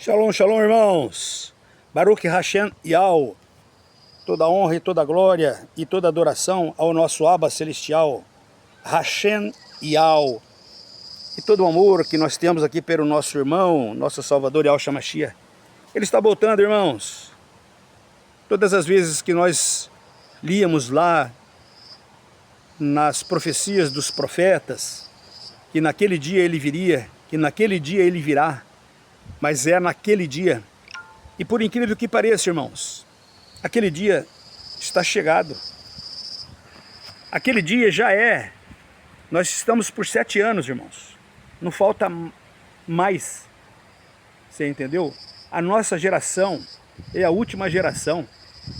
Shalom, shalom, irmãos. Baruch Hashem Yahweh. Toda honra e toda glória e toda adoração ao nosso Abba Celestial, Hashem Yahweh. E todo o amor que nós temos aqui pelo nosso irmão, nosso Salvador Yahshua Mashiach. Ele está voltando, irmãos. Todas as vezes que nós líamos lá nas profecias dos profetas, que naquele dia ele viria, que naquele dia ele virá, mas é naquele dia. E por incrível que pareça, irmãos, aquele dia está chegado. Aquele dia já é. Nós estamos por 7 anos, irmãos. Não falta mais. Você entendeu? A nossa geração é a última geração.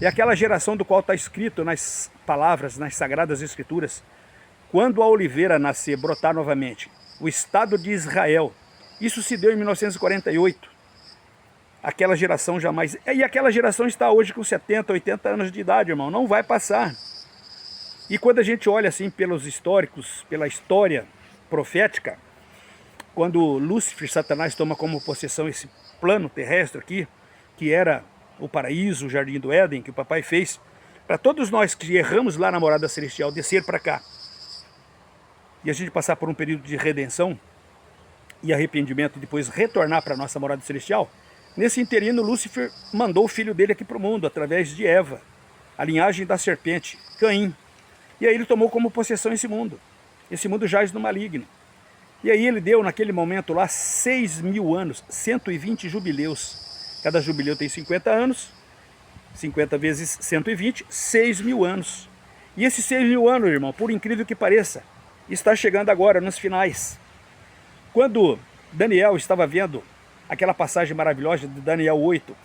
É aquela geração do qual está escrito nas palavras, nas Sagradas Escrituras. Quando a oliveira nascer, brotar novamente, o Estado de Israel. Isso se deu em 1948. Aquela geração jamais... E aquela geração está hoje com 70, 80 anos de idade, irmão. Não vai passar. E quando a gente olha assim pelos históricos, pela história profética, quando Lúcifer, Satanás, toma como possessão esse plano terrestre aqui, que era o paraíso, o jardim do Éden, que o papai fez, para todos nós que erramos lá na morada celestial, descer para cá, e a gente passar por um período de redenção e arrependimento, e depois retornar para a nossa morada celestial, nesse interino, Lúcifer mandou o filho dele aqui para o mundo, através de Eva, a linhagem da serpente, Caim. E aí ele tomou como possessão esse mundo. Esse mundo jaz no maligno. E aí ele deu, naquele momento lá, 6.000 anos, 120 jubileus. Cada jubileu tem 50 anos, 50 vezes 120, 6.000 anos. E esses 6.000 anos, irmão, por incrível que pareça, está chegando agora, nos finais. Quando Daniel estava vendo aquela passagem maravilhosa de Daniel 8,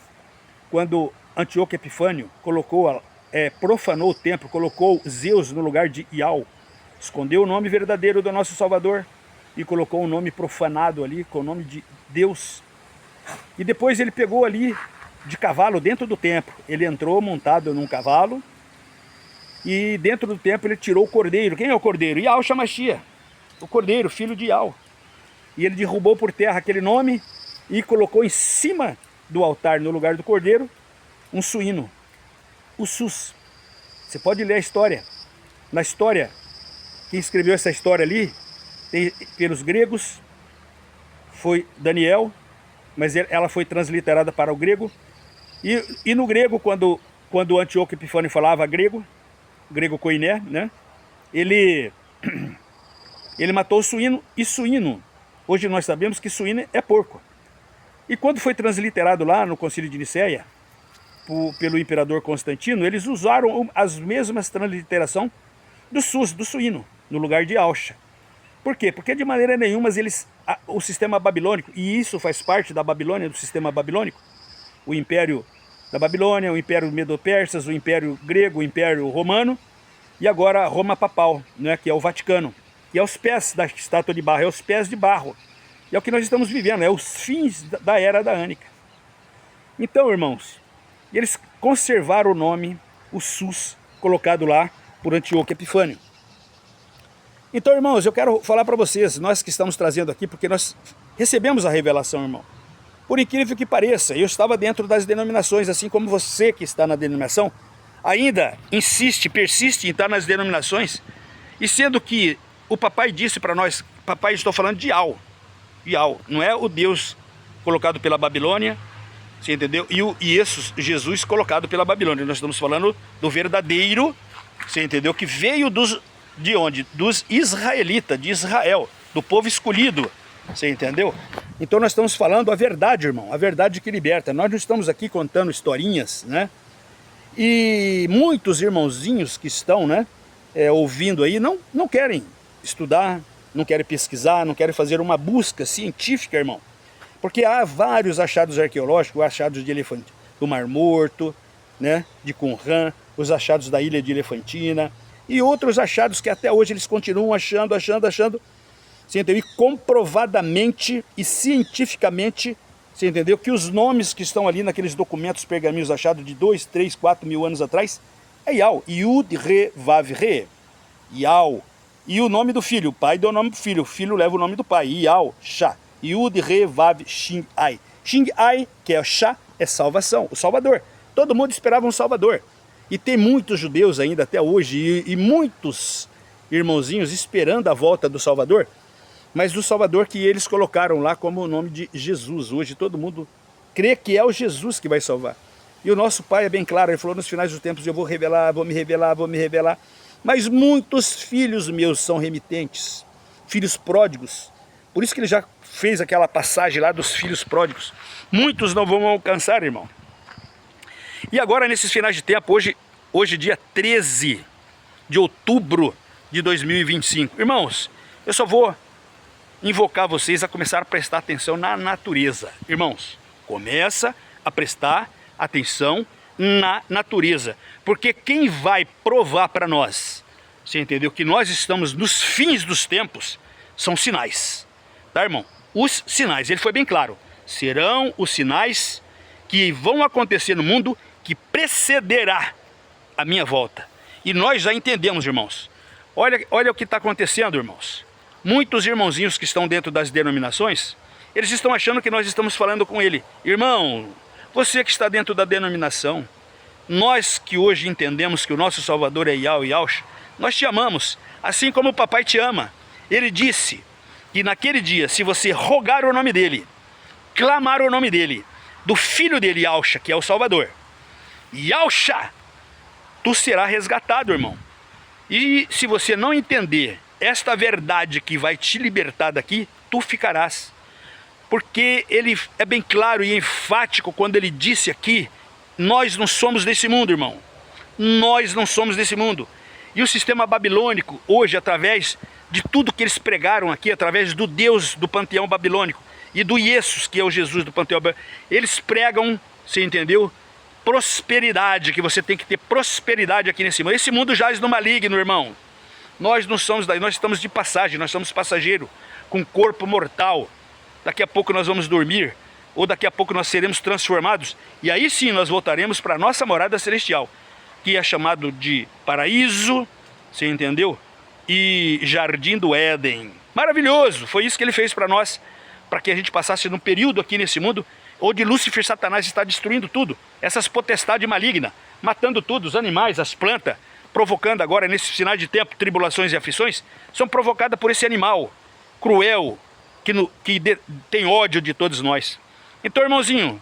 quando Antíoco Epifânio profanou o templo, colocou Zeus no lugar de Iau, escondeu o nome verdadeiro do nosso Salvador e colocou um nome profanado ali, com o nome de Deus. E depois ele pegou ali de cavalo dentro do templo, ele entrou montado num cavalo e dentro do templo ele tirou o cordeiro. Quem é o cordeiro? Yahshua Mashiach, o cordeiro, filho de Iau. E ele derrubou por terra aquele nome e colocou em cima do altar, no lugar do cordeiro, um suíno, o Sus. Você pode ler a história. Na história, quem escreveu essa história ali, pelos gregos, foi Daniel, mas ela foi transliterada para o grego. E no grego, quando Antíoco Epifânio falava grego koiné, né? Ele matou o suíno, e suíno, hoje nós sabemos que suíno é porco. E quando foi transliterado lá no Concílio de Nicéia, pelo imperador Constantino, eles usaram as mesmas transliterações do Sus, do suíno, no lugar de Yahshua. Por quê? Porque de maneira nenhuma o sistema babilônico, e isso faz parte da Babilônia, do sistema babilônico, o império da Babilônia, o império medo-persas, o império grego, o império romano, e agora Roma papal, né, que é o Vaticano, que é os pés da estátua de barro, é os pés de barro. E é o que nós estamos vivendo, é os fins da era daânica. Então, irmãos, eles conservaram o nome, o Sus, colocado lá por Antíoco Epifânio. Então, irmãos, eu quero falar para vocês, nós que estamos trazendo aqui, porque nós recebemos a revelação, irmão. Por incrível que pareça, eu estava dentro das denominações, assim como você que está na denominação, ainda persiste em estar nas denominações, e sendo que o papai disse para nós, papai, estou falando de Yau, não é o Deus colocado pela Babilônia, você entendeu? E Jesus colocado pela Babilônia. Nós estamos falando do verdadeiro, você entendeu? Que veio de onde? Dos israelitas, de Israel, do povo escolhido, você entendeu? Então nós estamos falando a verdade, irmão, a verdade que liberta. Nós não estamos aqui contando historinhas, né? E muitos irmãozinhos que estão, né, ouvindo aí, não querem estudar, não querem pesquisar, não querem fazer uma busca científica, irmão. Porque há vários achados arqueológicos, achados de elefante, do Mar Morto, né, de Qumran, os achados da ilha de Elefantina, e outros achados que até hoje eles continuam achando, você entendeu? E comprovadamente e cientificamente, você entendeu? Que os nomes que estão ali naqueles documentos, pergaminhos achados de 2, 3, 4 mil anos atrás, é Yau, Yud, Re, Vav, Re, Yau. E o nome do filho, o pai deu o nome do filho, o filho leva o nome do pai, Yau, Shá. Yud, Re, Vav, Shin, Ai. Ching Ai, que é Chá, é salvação, o Salvador. Todo mundo esperava um Salvador. E tem muitos judeus ainda até hoje, e muitos irmãozinhos esperando a volta do Salvador, mas do Salvador que eles colocaram lá como o nome de Jesus. Hoje todo mundo crê que é o Jesus que vai salvar. E o nosso Pai é bem claro, ele falou nos finais dos tempos, eu vou revelar, vou me revelar, vou me revelar. Mas muitos filhos meus são remitentes, filhos pródigos. Por isso que ele já fez aquela passagem lá dos filhos pródigos. Muitos não vão alcançar, irmão. E agora nesses finais de tempo, hoje dia 13 de outubro de 2025. Irmãos, eu só vou invocar vocês a começar a prestar atenção na natureza. Irmãos, começa a prestar atenção na natureza. Porque quem vai provar para nós, você entendeu, que nós estamos nos fins dos tempos, são sinais. Tá, irmão? Os sinais, ele foi bem claro. Serão os sinais que vão acontecer no mundo que precederá a minha volta. E nós já entendemos, irmãos. Olha o que está acontecendo, irmãos. Muitos irmãozinhos que estão dentro das denominações, eles estão achando que nós estamos falando com ele. Irmão, você que está dentro da denominação, nós que hoje entendemos que o nosso Salvador é Yahweh Yahushua, nós te amamos, assim como o papai te ama. Ele disse que naquele dia, se você rogar o nome dele, clamar o nome dele, do filho dele, Yahushua, que é o Salvador, Yahushua, tu será resgatado, irmão. E se você não entender esta verdade que vai te libertar daqui, tu ficarás. Porque ele é bem claro e enfático quando ele disse aqui, nós não somos desse mundo, irmão. Nós não somos desse mundo. E o sistema babilônico, hoje, através de tudo que eles pregaram aqui, através do Deus do panteão babilônico e do Jesus, que é o Jesus do panteão babilônico, eles pregam, você entendeu? Prosperidade, que você tem que ter prosperidade aqui nesse mundo. Esse mundo jaz no maligno, irmão. Nós não somos daí, nós estamos de passagem, nós somos passageiro, com corpo mortal. Daqui a pouco nós vamos dormir, ou daqui a pouco nós seremos transformados, e aí sim nós voltaremos para a nossa morada celestial, que é chamado de paraíso, você entendeu? E jardim do Éden. Maravilhoso, foi isso que ele fez para nós, para que a gente passasse num período aqui nesse mundo, onde Lúcifer, Satanás está destruindo tudo, essas potestades malignas, matando tudo, os animais, as plantas, provocando agora nesse final de tempo, tribulações e aflições, são provocadas por esse animal cruel, que tem ódio de todos nós. Então, irmãozinho,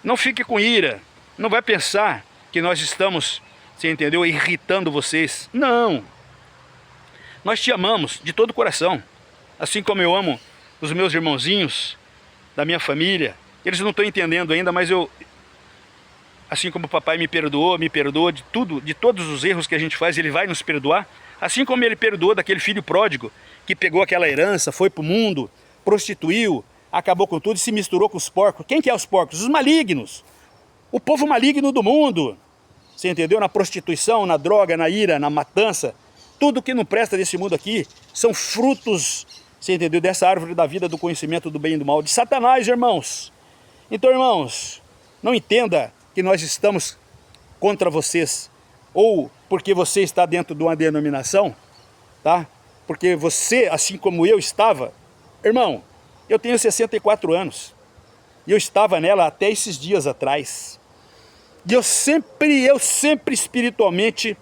não fique com ira, não vai pensar que nós estamos, você entendeu, irritando vocês. Não, nós te amamos de todo o coração, assim como eu amo os meus irmãozinhos da minha família. Eles não estão entendendo ainda, mas eu, assim como o papai me perdoa de tudo, de todos os erros que a gente faz, ele vai nos perdoar. Assim como ele perdoou daquele filho pródigo, que pegou aquela herança, foi para o mundo, prostituiu, acabou com tudo e se misturou com os porcos. Quem que é os porcos? Os malignos. O povo maligno do mundo. Você entendeu? Na prostituição, na droga, na ira, na matança. Tudo que não presta desse mundo aqui são frutos, você entendeu? Dessa árvore da vida, do conhecimento do bem e do mal. De Satanás, irmãos. Então, irmãos, não entenda que nós estamos contra vocês, ou porque você está dentro de uma denominação, tá? Porque você, assim como eu estava, irmão, eu tenho 64 anos, e eu estava nela até esses dias atrás, e eu sempre espiritualmente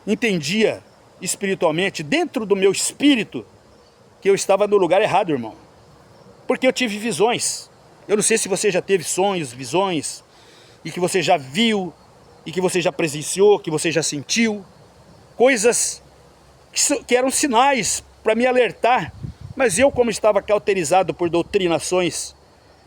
entendia, espiritualmente, dentro do meu espírito, que eu estava no lugar errado, irmão, porque eu tive visões. Eu não sei se você já teve sonhos, visões, e que você já viu, e que você já presenciou, que você já sentiu, coisas que eram sinais para me alertar, mas eu, como estava cauterizado por doutrinações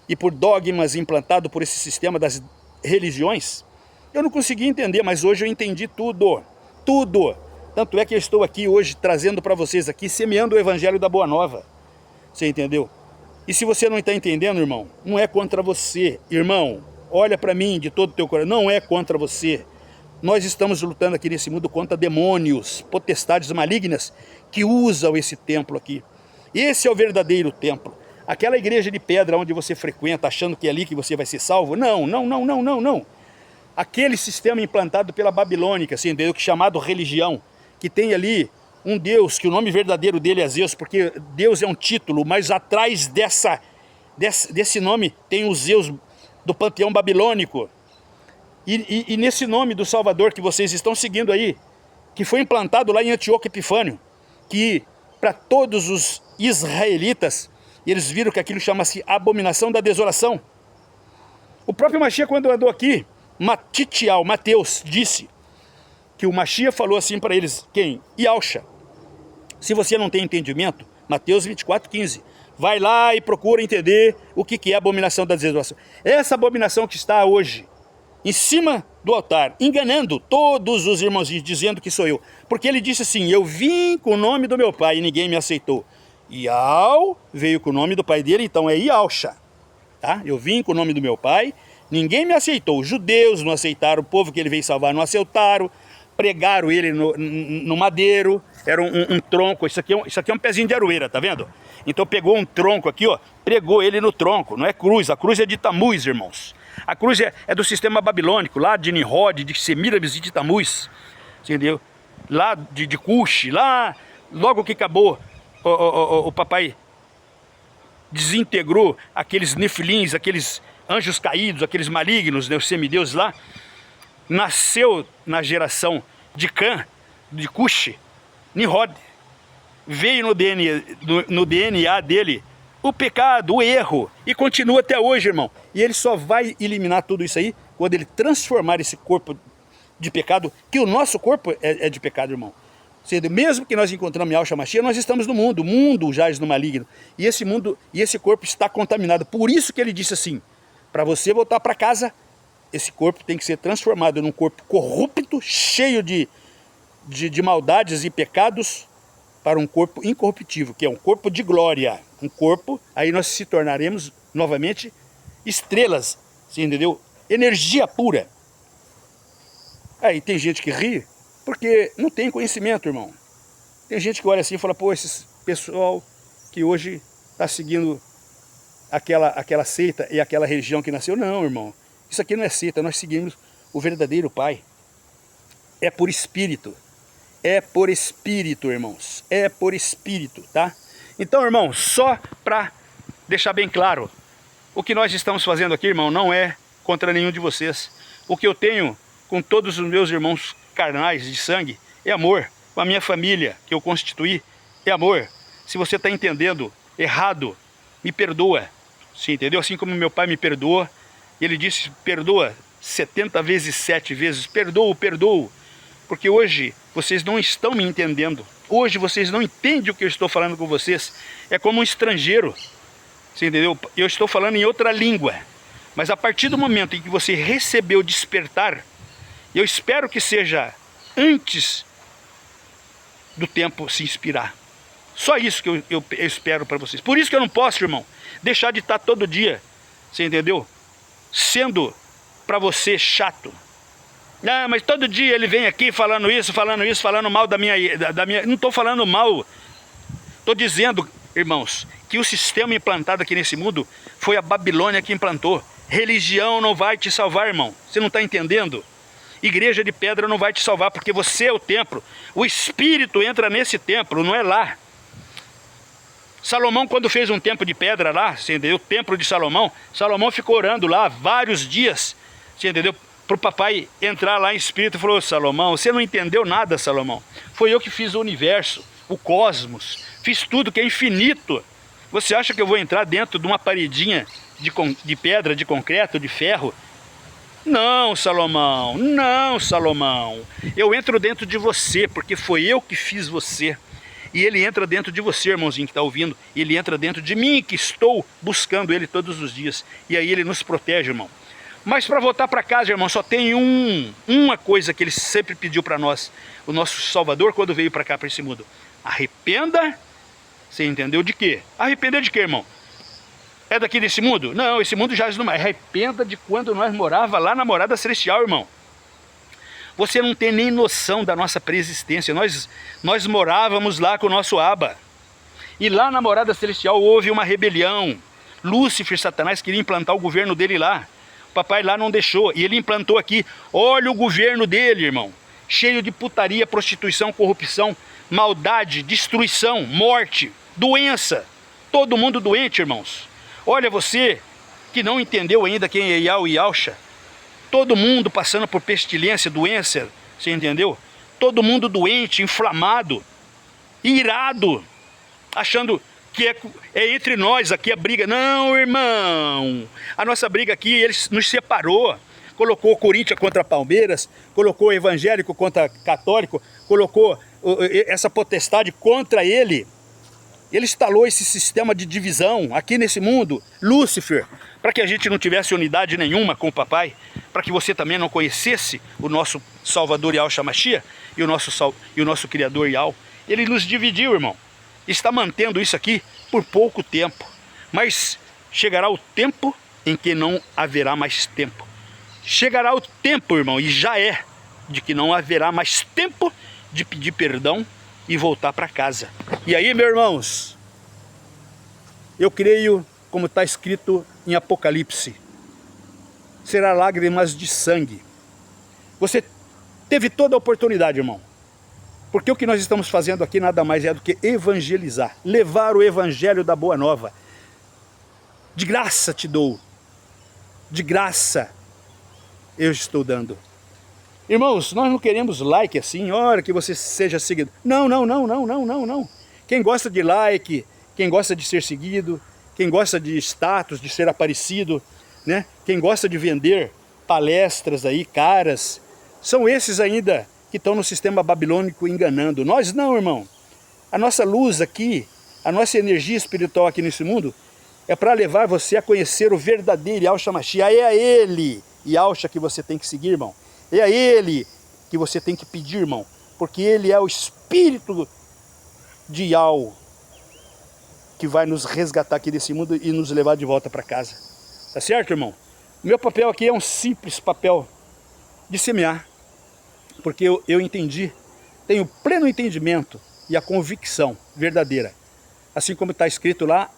e por dogmas implantados por esse sistema das religiões, eu não conseguia entender, mas hoje eu entendi tudo, tudo. Tanto é que eu estou aqui hoje trazendo para vocês aqui, semeando o evangelho da Boa Nova, você entendeu? E se você não está entendendo, irmão, não é contra você, irmão. Olha para mim de todo o teu coração, não é contra você. Nós estamos lutando aqui nesse mundo contra demônios, potestades malignas que usam esse templo aqui. Esse é o verdadeiro templo. Aquela igreja de pedra onde você frequenta achando que é ali que você vai ser salvo. Não, não, não, não, não, não. Aquele sistema implantado pela Babilônica, assim, chamado religião, que tem ali um Deus, que o nome verdadeiro dele é Zeus, porque Deus é um título, mas atrás Desse nome tem os Zeus do panteão babilônico. E nesse nome do Salvador que vocês estão seguindo aí, que foi implantado lá em Antíoco Epifânio, que para todos os israelitas, eles viram que aquilo chama-se abominação da desolação. O próprio Mashiach, quando andou aqui, Mateus disse que o Mashiach falou assim para eles, quem? Yahushua. Se você não tem entendimento, Mateus 24:15, vai lá e procura entender o que é a abominação da desolação. Essa abominação que está hoje em cima do altar, enganando todos os irmãozinhos, dizendo que sou eu. Porque ele disse assim, eu vim com o nome do meu pai e ninguém me aceitou. Yau veio com o nome do pai dele, então é Yahushua. Tá? Eu vim com o nome do meu pai, ninguém me aceitou. Os judeus não aceitaram, o povo que ele veio salvar não aceitaram, pregaram ele no madeiro, era um tronco, isso aqui é um pezinho de aroeira, tá vendo? Então pegou um tronco aqui, ó, pregou ele no tronco, não é cruz, a cruz é de Tamuz, irmãos. A cruz é do sistema babilônico, lá de Nimrod, de Semiramis e de Tamuz, entendeu? Lá de Cush, lá, logo que acabou, o papai desintegrou aqueles nefilins, aqueles anjos caídos, aqueles malignos, né, os semideuses lá, nasceu na geração de Cã, de Cush, Nimrod, veio no DNA dele o pecado, o erro, e continua até hoje, irmão. E ele só vai eliminar tudo isso aí quando ele transformar esse corpo de pecado, que o nosso corpo é de pecado, irmão. Mesmo que nós encontramos Yahushua Mashiach, nós estamos no mundo, o mundo jaz no maligno, e esse mundo e esse corpo está contaminado. Por isso que ele disse assim, para você voltar para casa, esse corpo tem que ser transformado num corpo corrupto, cheio de maldades e pecados, para um corpo incorruptível, que é um corpo de glória, um corpo, aí nós se tornaremos novamente estrelas, você entendeu? Energia pura. Aí tem gente que ri, porque não tem conhecimento, irmão. Tem gente que olha assim e fala, pô, esse pessoal que hoje está seguindo aquela seita e aquela religião que nasceu. Não, irmão, isso aqui não é seita, nós seguimos o verdadeiro Pai. É por espírito. É por espírito, irmãos. É por espírito, tá? Então, irmão, só para deixar bem claro, o que nós estamos fazendo aqui, irmão, não é contra nenhum de vocês. O que eu tenho com todos os meus irmãos carnais de sangue é amor. Com a minha família que eu constituí é amor. Se você está entendendo errado, me perdoa. Você entendeu? Assim como meu pai me perdoou, ele disse, perdoa 70 vezes 7 vezes, perdoo. Porque hoje vocês não estão me entendendo. Hoje vocês não entendem o que eu estou falando com vocês. É como um estrangeiro. Você entendeu? Eu estou falando em outra língua. Mas a partir do momento em que você recebeu o despertar, eu espero que seja antes do tempo se inspirar. Só isso que eu espero para vocês. Por isso que eu não posso, irmão, deixar de estar todo dia, você entendeu? Sendo para você chato. Ah, mas todo dia ele vem aqui falando isso, falando mal da minha... Não estou falando mal. Estou dizendo, irmãos, que o sistema implantado aqui nesse mundo foi a Babilônia que implantou. Religião não vai te salvar, irmão. Você não está entendendo? Igreja de pedra não vai te salvar, porque você é o templo. O Espírito entra nesse templo, não é lá. Salomão, quando fez um templo de pedra lá, você entendeu? O templo de Salomão, Salomão ficou orando lá vários dias, você entendeu? Para o papai entrar lá em espírito e falou, Salomão, você não entendeu nada, Salomão. Foi eu que fiz o universo, o cosmos, fiz tudo que é infinito. Você acha que eu vou entrar dentro de uma paredinha de pedra, de concreto, de ferro? Não, Salomão, não, Salomão. Eu entro dentro de você, porque foi eu que fiz você. E ele entra dentro de você, irmãozinho que está ouvindo. Ele entra dentro de mim, que estou buscando ele todos os dias. E aí ele nos protege, irmão. Mas para voltar para casa, irmão, só tem uma coisa que ele sempre pediu para nós. O nosso Salvador, quando veio para cá, para esse mundo. Arrependa. Você entendeu de quê? Arrepender de quê, irmão? É daqui desse mundo? Não, esse mundo já não é. Arrependa de quando nós morava lá na morada celestial, irmão. Você não tem nem noção da nossa preexistência. Nós morávamos lá com o nosso Abba. E lá na morada celestial houve uma rebelião. Lúcifer, Satanás, queria implantar o governo dele lá. O papai lá não deixou. E ele implantou aqui. Olha o governo dele, irmão. Cheio de putaria, prostituição, corrupção, maldade, destruição, morte, doença. Todo mundo doente, irmãos. Olha, você que não entendeu ainda quem é Iau e Iausha, todo mundo passando por pestilência, doença, você entendeu? Todo mundo doente, inflamado, irado, achando que é entre nós aqui a briga. Não, irmão, a nossa briga aqui, ele nos separou. Colocou o Corinthians contra Palmeiras, colocou o evangélico contra católico, colocou essa potestade contra ele. Ele instalou esse sistema de divisão aqui nesse mundo, Lúcifer, para que a gente não tivesse unidade nenhuma com o papai, para que você também não conhecesse o nosso Salvador Yahushua Mashiach e o nosso Criador Yahweh. Ele nos dividiu, irmão. Está mantendo isso aqui por pouco tempo. Mas chegará o tempo em que não haverá mais tempo. Chegará o tempo, irmão, e já é, de que não haverá mais tempo de pedir perdão e voltar para casa. E aí, meus irmãos, eu creio, como está escrito em Apocalipse, será lágrimas de sangue. Você teve toda a oportunidade, irmão. Porque o que nós estamos fazendo aqui nada mais é do que evangelizar, levar o evangelho da boa nova. De graça te dou, de graça eu estou dando. Irmãos, nós não queremos like assim, hora que você seja seguido. Não, não, não, não, não, não, não. Quem gosta de like, quem gosta de ser seguido, quem gosta de status, de ser aparecido, né? Quem gosta de vender palestras aí, caras, são esses ainda que estão no sistema babilônico enganando. Nós não, irmão. A nossa luz aqui, a nossa energia espiritual aqui nesse mundo, é para levar você a conhecer o verdadeiro Yahushua Mashiach. É a ele, Yahushua, que você tem que seguir, irmão. É a ele que você tem que pedir, irmão. Porque ele é o Espírito de Yahweh que vai nos resgatar aqui desse mundo e nos levar de volta para casa. Tá certo, irmão? O meu papel aqui é um simples papel de semear. Porque eu entendi, tenho pleno entendimento e a convicção verdadeira. Assim como está escrito lá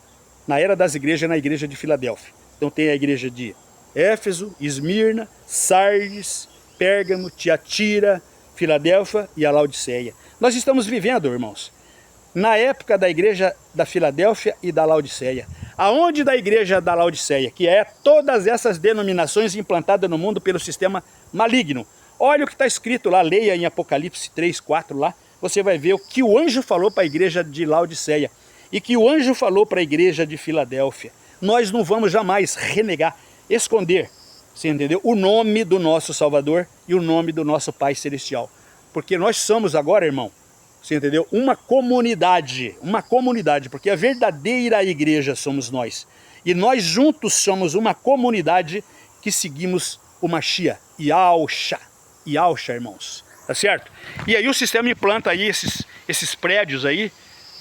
na Era das Igrejas, na igreja de Filadélfia. Então tem a igreja de Éfeso, Esmirna, Sardes, Pérgamo, Tiatira, Filadélfia e a Laodiceia. Nós estamos vivendo, irmãos, na época da igreja da Filadélfia e da Laodiceia. Aonde da igreja da Laodiceia, que é todas essas denominações implantadas no mundo pelo sistema maligno. Olha o que está escrito lá, leia em Apocalipse 3, 4 lá, você vai ver o que o anjo falou para a igreja de Laodiceia e que o anjo falou para a igreja de Filadélfia. Nós não vamos jamais renegar, esconder, você entendeu? O nome do nosso Salvador e o nome do nosso Pai Celestial. Porque nós somos agora, irmão, você entendeu? Uma comunidade, porque a verdadeira igreja somos nós. E nós juntos somos uma comunidade que seguimos o Mashiach, Yahushua, irmãos, tá certo? E aí o sistema implanta aí esses prédios aí,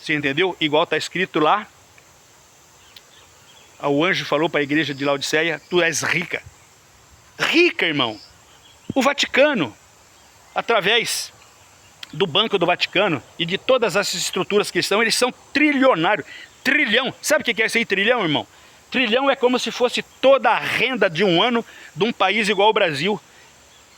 você entendeu? Igual tá escrito lá, o anjo falou para a igreja de Laodiceia, tu és rica. Rica, irmão. O Vaticano, através do Banco do Vaticano e de todas as estruturas que estão, eles são trilionários. Trilhão. Sabe o que é isso aí, trilhão, irmão? Trilhão é como se fosse toda a renda de um ano de um país igual ao Brasil.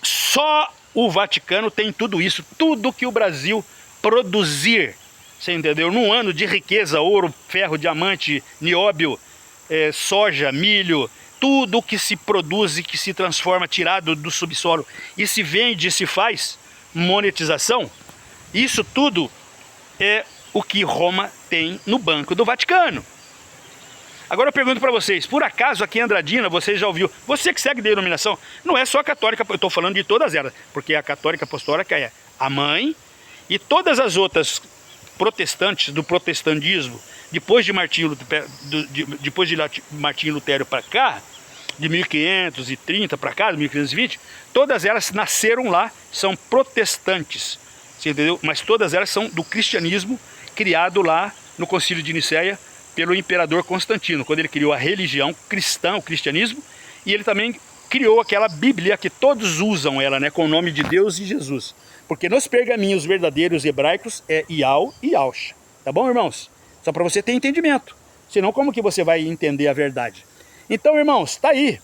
Só o Vaticano tem tudo isso, tudo que o Brasil produzir, você entendeu? Num ano de riqueza, ouro, ferro, diamante, nióbio, soja, milho, tudo que se produz e que se transforma, tirado do subsolo e se vende, se faz monetização, isso tudo é o que Roma tem no Banco do Vaticano. Agora eu pergunto para vocês, por acaso aqui em Andradina, você já ouviu, você que segue denominação, não é só a católica, eu estou falando de todas elas, porque a católica apostólica é a mãe, e todas as outras protestantes do protestantismo, depois de Martinho Lutero para cá, de 1530 para cá, de 1520, todas elas nasceram lá, são protestantes, você entendeu? Mas todas elas são do cristianismo, criado lá no Concílio de Nicéia, pelo imperador Constantino, quando ele criou a religião cristã, o cristianismo, e ele também criou aquela Bíblia que todos usam ela, né, com o nome de Deus e Jesus. Porque nos pergaminhos verdadeiros hebraicos é Yahweh e Yahushua. Tá bom, irmãos? Só para você ter entendimento. Senão como que você vai entender a verdade? Então, irmãos, tá aí.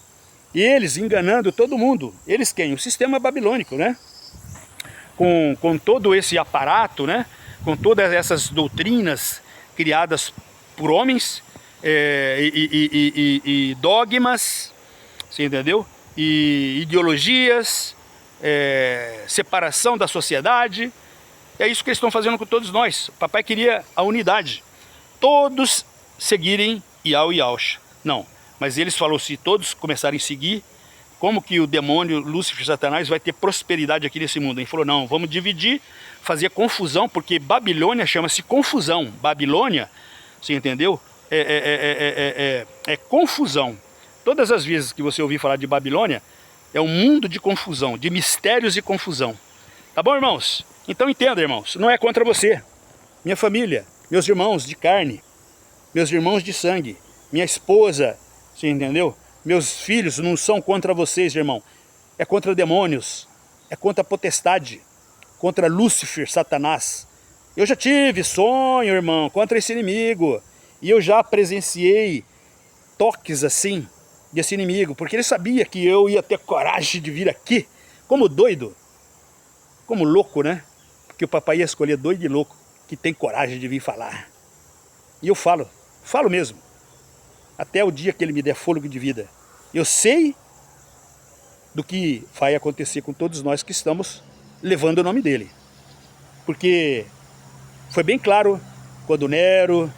E eles enganando todo mundo. Eles quem? O sistema babilônico, né? Com todo esse aparato, né? Com todas essas doutrinas criadas por homens, e dogmas, você entendeu? E ideologias, separação da sociedade. É isso que eles estão fazendo com todos nós. O papai queria a unidade. Todos seguirem Iau e Yauxa. Não, mas eles falaram, se todos começarem a seguir, como que o demônio, Lúcifer, Satanás vai ter prosperidade aqui nesse mundo? Ele falou, não, vamos dividir, fazer confusão, porque Babilônia chama-se confusão. Babilônia, você entendeu? É confusão. Todas as vezes que você ouvir falar de Babilônia, é um mundo de confusão, de mistérios e confusão. Tá bom, irmãos? Então entenda, irmãos, não é contra você, minha família, meus irmãos de carne, meus irmãos de sangue, minha esposa, você entendeu? Meus filhos não são contra vocês, irmão. É contra demônios, é contra a potestade, contra Lúcifer, Satanás. Eu já tive sonho, irmão, contra esse inimigo. E eu já presenciei toques assim, desse inimigo, porque ele sabia que eu ia ter coragem de vir aqui, como doido, como louco, né? Porque o papai ia escolher doido e louco, que tem coragem de vir falar. E eu falo mesmo, até o dia que ele me der fôlego de vida. Eu sei do que vai acontecer com todos nós que estamos levando o nome dele. Porque foi bem claro quando Nero,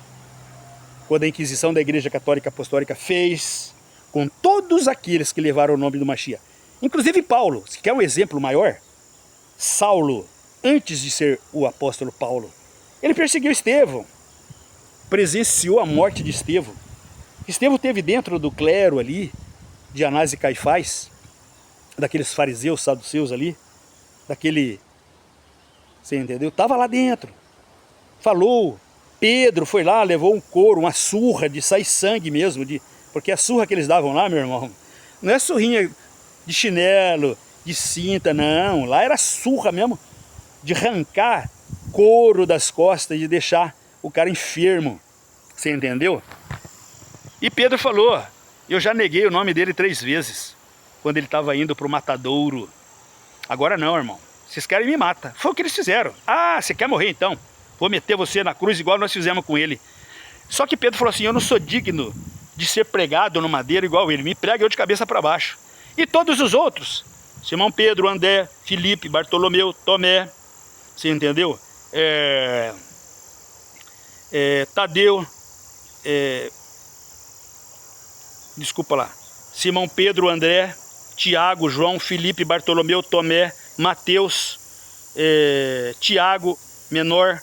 quando a Inquisição da Igreja Católica Apostólica fez, com todos aqueles que levaram o nome do Mashiach. Inclusive Paulo, se quer um exemplo maior, Saulo, antes de ser o apóstolo Paulo, ele perseguiu Estevão, presenciou a morte de Estevão. Estevão teve dentro do clero ali, de Anás e Caifás, daqueles fariseus, saduceus ali, daquele, você entendeu? Estava lá dentro, falou, Pedro foi lá, levou um couro, uma surra de sair sangue mesmo, porque a surra que eles davam lá, meu irmão, não é surrinha de chinelo, de cinta, não, lá era surra mesmo, de arrancar couro das costas e de deixar o cara enfermo, você entendeu? E Pedro falou, eu já neguei o nome dele 3 vezes, quando ele estava indo para o matadouro. Agora não, irmão, vocês querem me matar. Foi o que eles fizeram. Ah, você quer morrer então? Vou meter você na cruz igual nós fizemos com ele. Só que Pedro falou assim, eu não sou digno de ser pregado no madeiro igual ele, me prega eu de cabeça para baixo. E todos os outros, Simão Pedro, André, Filipe, Bartolomeu, Tomé, você entendeu? Tadeu, desculpa lá, Simão Pedro, André, Tiago, João, Filipe, Bartolomeu, Tomé, Mateus, Tiago, menor,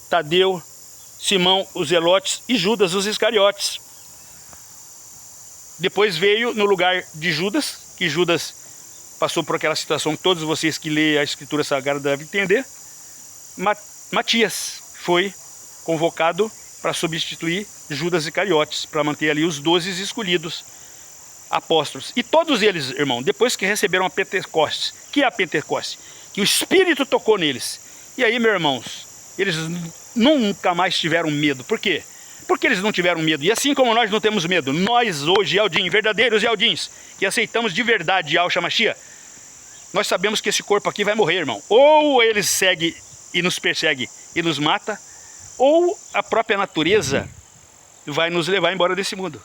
Tadeu, Simão, os Zelotes e Judas, os Iscariotes. Depois veio no lugar de Judas, que Judas passou por aquela situação que todos vocês que lêem a Escritura Sagrada devem entender. Matias foi convocado para substituir Judas Iscariotes, para manter ali os 12 escolhidos apóstolos. E todos eles, irmão, depois que receberam a Pentecostes, que é a Pentecostes, que o Espírito tocou neles. E aí, meus irmãos, eles nunca mais tiveram medo. Por quê? Porque eles não tiveram medo. E assim como nós não temos medo, nós hoje, Yaldim, verdadeiros Yaldins, que aceitamos de verdade Yahshua Mashiach, nós sabemos que esse corpo aqui vai morrer, irmão. Ou ele segue e nos persegue e nos mata, ou a própria natureza vai nos levar embora desse mundo.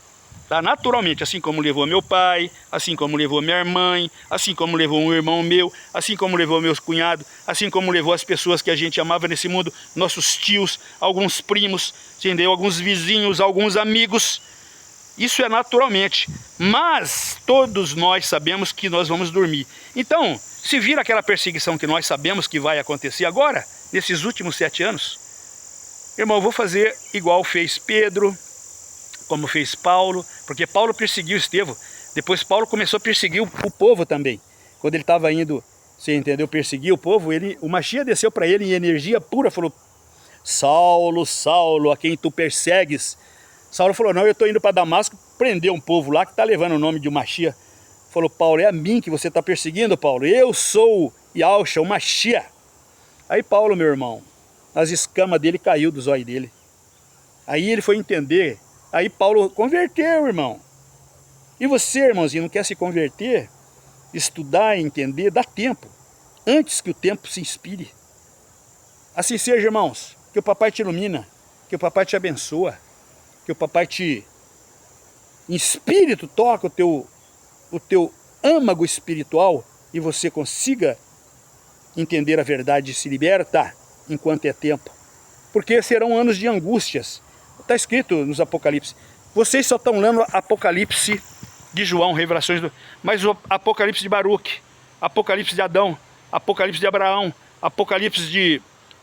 Tá? Naturalmente, assim como levou meu pai, assim como levou minha mãe, assim como levou um irmão meu, assim como levou meus cunhados, assim como levou as pessoas que a gente amava nesse mundo, nossos tios, alguns primos, entendeu? Alguns vizinhos, alguns amigos. Isso é naturalmente, mas todos nós sabemos que nós vamos dormir. Então, se vir aquela perseguição que nós sabemos que vai acontecer agora, nesses últimos 7 anos, irmão, eu vou fazer igual fez Pedro, como fez Paulo, porque Paulo perseguiu Estevão. Depois Paulo começou a perseguir o povo também. Quando ele estava indo, você entendeu, perseguir o povo, o Mashiach desceu para ele em energia pura, falou, Saulo, Saulo, a quem tu persegues. Saulo falou, não, eu estou indo para Damasco prender um povo lá que está levando o nome de Mashiach. Falou, Paulo, é a mim que você está perseguindo, Paulo. Eu sou Yahshua, o Mashiach. Aí Paulo, meu irmão, as escamas dele caiu dos olhos dele. Aí ele foi entender. Aí Paulo converteu, irmão. E você, irmãozinho, não quer se converter? Estudar e entender, dá tempo. Antes que o tempo se inspire. Assim seja, irmãos. Que o papai te ilumina. Que o papai te abençoa. que o papai te, em espírito, toca o teu âmago espiritual e você consiga entender a verdade e se liberta enquanto é tempo. Porque serão anos de angústias. Está escrito nos Apocalipse. Vocês só estão lendo Apocalipse de João, Revelações mas o Apocalipse de Baruque, Apocalipse de Adão, Apocalipse de Abraão, Apocalipse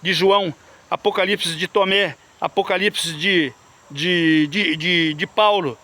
de João, Apocalipse de Tomé, Apocalipse de Paulo.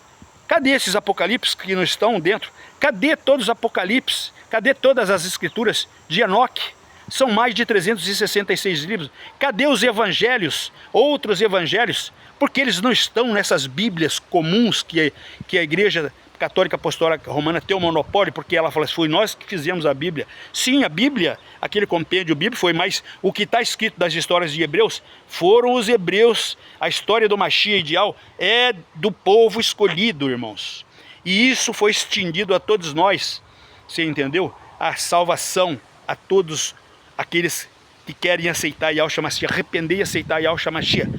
Cadê esses apocalipses que não estão dentro? Cadê todos os apocalipses? Cadê todas as escrituras de Enoque? São mais de 366 livros. Cadê os evangelhos, outros evangelhos? Porque eles não estão nessas bíblias comuns que a Igreja Católica Apostólica Romana tem o monopólio, porque ela fala assim, foi nós que fizemos a Bíblia. Sim, a Bíblia, aquele compêndio bíblico foi, mas o que está escrito das histórias de Hebreus, foram os hebreus. A história do Mashiach ideal é do povo escolhido, irmãos. E isso foi estendido a todos nós, você entendeu? A salvação a todos aqueles que querem aceitar Yahushua Mashiach, arrepender e aceitar Yahushua Mashiach.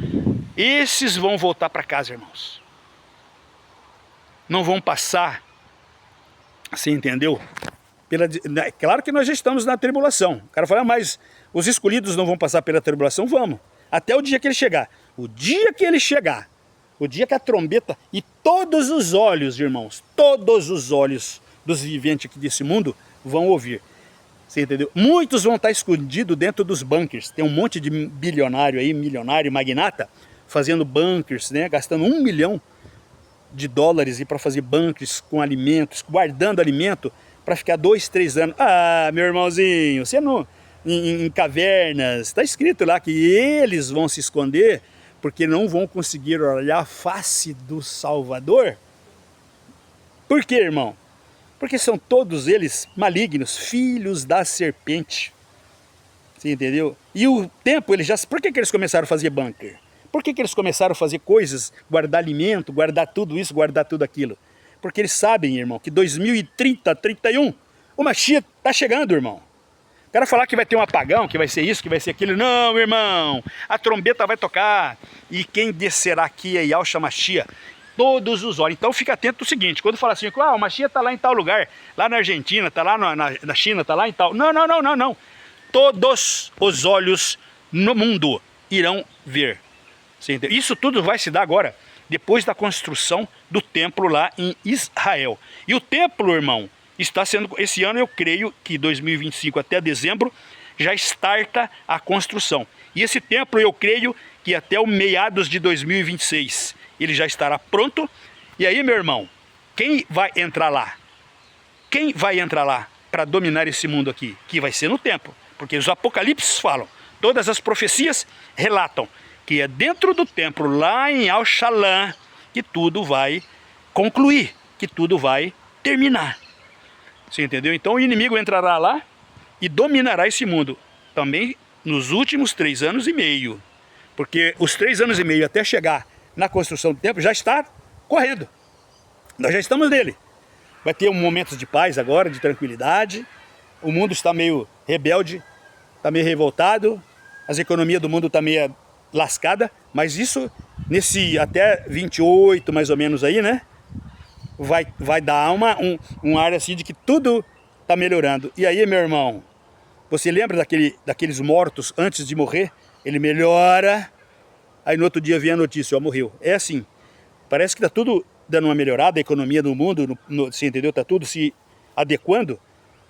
Esses vão voltar para casa, irmãos. Não vão passar, você entendeu? Claro que nós já estamos na tribulação. O cara fala, mas os escolhidos não vão passar pela tribulação? Vamos. Até o dia que ele chegar. O dia que ele chegar, o dia que a trombeta e todos os olhos, irmãos, todos os olhos dos viventes aqui desse mundo vão ouvir. Você entendeu? Muitos vão estar escondidos dentro dos bunkers. Tem um monte de bilionário aí, milionário, magnata, fazendo bunkers, né? Gastando $1 milhão e para fazer bunkers com alimentos, guardando alimento para ficar 2, 3 anos. Ah, meu irmãozinho, você não... Em cavernas, está escrito lá que eles vão se esconder porque não vão conseguir olhar a face do Salvador. Por quê, irmão? Porque são todos eles malignos, filhos da serpente. Você entendeu? E o tempo, eles já... Por que eles começaram a fazer bunker? Por que eles começaram a fazer coisas, guardar alimento, guardar tudo isso, guardar tudo aquilo? Porque eles sabem, irmão, que 2030, 31, o Mashiach está chegando, irmão. O cara falar que vai ter um apagão, que vai ser isso, que vai ser aquilo. Não, irmão, a trombeta vai tocar. E quem descerá aqui é Yahushua Mashiach. Todos os olhos. Então fica atento ao seguinte, quando fala assim, o Mashiach está lá em tal lugar, lá na Argentina, está lá na China, está lá em tal... Não. Todos os olhos no mundo irão ver. Isso tudo vai se dar agora, depois da construção do templo lá em Israel. E o templo, irmão, está sendo, esse ano eu creio que 2025 até dezembro, já starta a construção. E esse templo eu creio que até o meados de 2026 ele já estará pronto. E aí, meu irmão, quem vai entrar lá? Quem vai entrar lá para dominar esse mundo aqui? Que vai ser no templo, porque os apocalipses falam, todas as profecias relatam que é dentro do templo, lá em Al-Shalom, que tudo vai concluir, que tudo vai terminar. Você entendeu? Então o inimigo entrará lá e dominará esse mundo. Também nos últimos 3 anos e meio. Porque os 3 anos e meio até chegar na construção do templo já está correndo. Nós já estamos nele. Vai ter um momento de paz agora, de tranquilidade. O mundo está meio rebelde, está meio revoltado. As economias do mundo estão meio lascada, mas isso nesse até 28 mais ou menos aí, né? Vai dar um ar assim de que tudo está melhorando. E aí, meu irmão, você lembra daqueles mortos antes de morrer? Ele melhora, aí no outro dia vem a notícia, ó, morreu. É assim, parece que está tudo dando uma melhorada, a economia do mundo, você entendeu? Está tudo se adequando.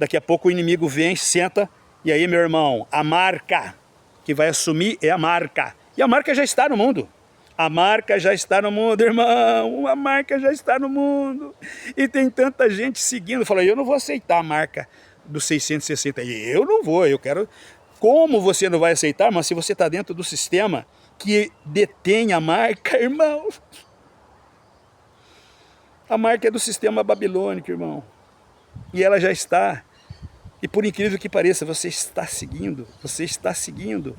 Daqui a pouco o inimigo vem, senta, e aí, meu irmão, a marca que vai assumir é a marca. E a marca já está no mundo. A marca já está no mundo, irmão. A marca já está no mundo. E tem tanta gente seguindo. Fala, eu não vou aceitar a marca dos 660. Eu não vou, eu quero... Como você não vai aceitar, mas se você está dentro do sistema que detém a marca, irmão. A marca é do sistema babilônico, irmão. E ela já está. E por incrível que pareça, você está seguindo. Você está seguindo.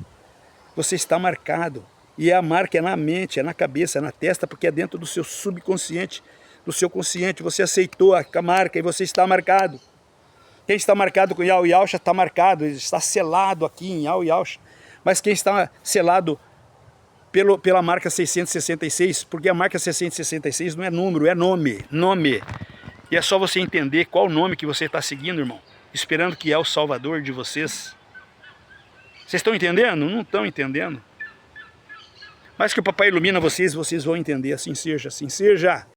Você está marcado. E a marca é na mente, é na cabeça, é na testa, porque é dentro do seu subconsciente, do seu consciente. Você aceitou a marca e você está marcado. Quem está marcado com Yahushua está marcado, está selado aqui em Yahushua. Mas quem está selado pela marca 666, porque a marca 666 não é número, é nome. E é só você entender qual nome que você está seguindo, irmão. Esperando que é o Salvador de vocês. Vocês estão entendendo? Não estão entendendo. Mas que o papai ilumina vocês, vocês vão entender. Assim seja, assim seja.